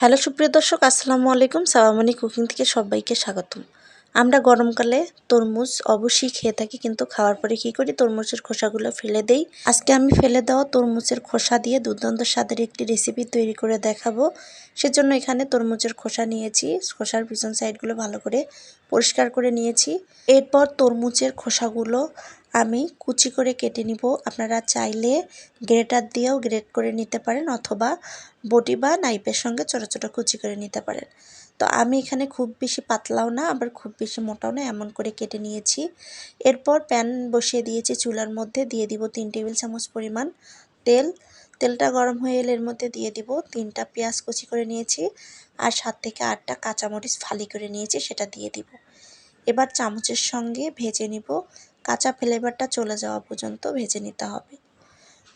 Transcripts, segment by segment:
Hello সুপ্রিয় দর্শক, আসসালামু আলাইকুম। সাবামণি কুকিং থেকে সবাইকে স্বাগতম। আমরা গরমকালে তরমুজ অবশ্যই খেয়ে থাকি, কিন্তু খাওয়ার পরে কী করি, তরমুজের খোসাগুলো ফেলে দেই। আজকে আমি ফেলে দেওয়া তরমুজের খোসা দিয়ে দুর্দান্ত স্বাদের একটি রেসিপি তৈরি করে দেখাবো। সেজন্য এখানে তরমুজের খোসা নিয়েছি, খোসার পিছন সাইডগুলো ভালো করে পরিষ্কার করে নিয়েছি। এরপর তরমুজের খোসাগুলো আমি কুচি করে কেটে নিব। আপনারা চাইলে গ্রেটার দিয়েও গ্রেট করে নিতে পারেন, অথবা বটি বা নাইফের সঙ্গে ছোটো ছোটো কুচি করে নিতে পারেন। তো আমি এখানে খুব বেশি পাতলাও না, আবার খুব বেশি মোটাও না, এমন করে কেটে নিয়েছি। এরপর প্যান বসিয়ে দিয়েছি, চুলার মধ্যে দিয়ে দিব 3 টেবিল চামচ পরিমাণ তেল। তেলটা গরম হয়ে এলে এর মধ্যে দিয়ে দিব 3টা পেঁয়াজ কুচি করে নিয়েছি, আর 7 থেকে 8টা কাঁচামরিচ ফালি করে নিয়েছি, সেটা দিয়ে দিব। এবার চামচের সঙ্গে ভেজে নিব, কাঁচা ফ্লেভারটা চলে যাওয়া পর্যন্ত ভেজে নিতে হবে।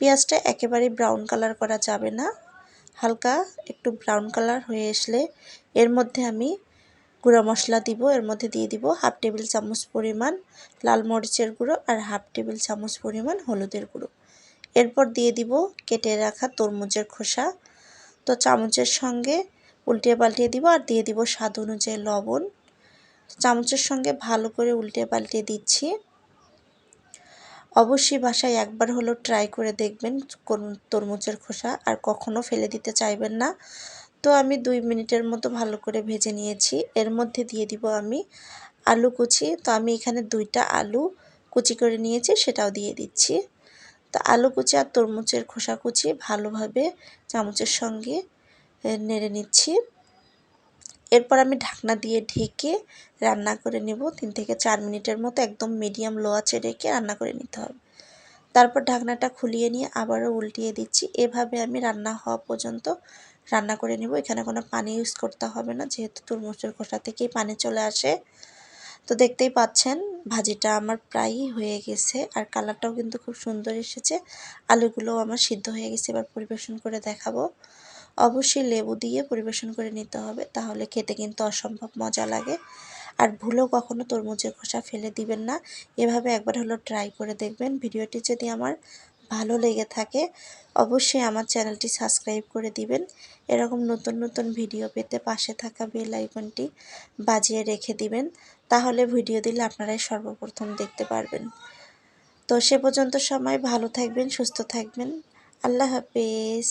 পেঁয়াজটা একেবারে ব্রাউন কালার করা যাবে না, হালকা একটু ব্রাউন কালার হয়ে আসলে এর মধ্যে আমি গুঁড়া মশলা দিব। এর মধ্যে দিয়ে দিব 1/2 টেবিল চামচ পরিমাণ লাল মরিচের গুঁড়ো আর 1/2 টেবিল চামচ পরিমাণ হলুদের গুঁড়ো। এরপর দিয়ে দিব কেটে রাখা তরমুজের খোসা। তো চামচের সঙ্গে উল্টিয়ে পাল্টিয়ে দিব, আর দিয়ে দিব স্বাদ অনুযায়ী লবণ। চামচের সঙ্গে ভালো করে উল্টিয়ে পাল্টিয়ে দিচ্ছি। অবশ্যই বাসায় একবার হলো ট্রাই করে দেখবেন তরমুজের খোসা, আর কখনো ফেলে দিতে চাইবেন না। তো আমি 2 মিনিটের মতো ভালো করে ভেজে নিয়েছি। এর মধ্যে দিয়ে দিব আমি আলু কুচি। তো আমি এখানে 2টা আলু কুচি করে নিয়েছি, সেটাও দিয়ে দিচ্ছি। তো আলু কুচি আর তরমুজের খোসা কুচি ভালোভাবে চামচের সঙ্গে নেড়ে নিচ্ছি। এরপর আমি ঢাকনা দিয়ে ঢেকে রান্না করে নেব 3 থেকে 4 মিনিটের মতো, একদম মিডিয়াম লো আঁচে রেখে রান্না করে নিতে হবে। তারপর ঢাকনাটা খুলিয়ে নিয়ে আবারও উল্টিয়ে দিচ্ছি। এভাবে আমি রান্না হওয়া পর্যন্ত রান্না করে নেব। এখানে কোনো পানি ইউজ করতে হবে না, যেহেতু তরমুজের খোসা থেকেই পানি চলে আসে। তো দেখতেই পাচ্ছেন ভাজিটা আমার প্রায়ই হয়ে গেছে, আর কালারটাও কিন্তু খুব সুন্দর এসেছে। আলুগুলোও আমার সিদ্ধ হয়ে গেছে। এবার পরিবেশন করে দেখাবো। অবশ্যই লেবু দিয়ে পরিবেশন করে নিতে হবে, তাহলে খেতে কিন্তু অসম্ভব মজা লাগে। আর ভুলেও কখনো তরমুজের খোসা ফেলে দিবেন না, এভাবে একবার হলো ট্রাই করে দেখবেন। ভিডিওটি যদি আমার ভালো লেগে থাকে অবশ্যই আমার চ্যানেলটি সাবস্ক্রাইব করে দিবেন। এরকম নতুন নতুন ভিডিও পেতে পাশে থাকা বেল আইকনটি বাজিয়ে রেখে দিবেন, তাহলে ভিডিও দিলে আপনারাই সর্বপ্রথম দেখতে পারবেন। তো সে পর্যন্ত সময় ভালো থাকবেন, সুস্থ থাকবেন। আল্লাহ হাফেজ।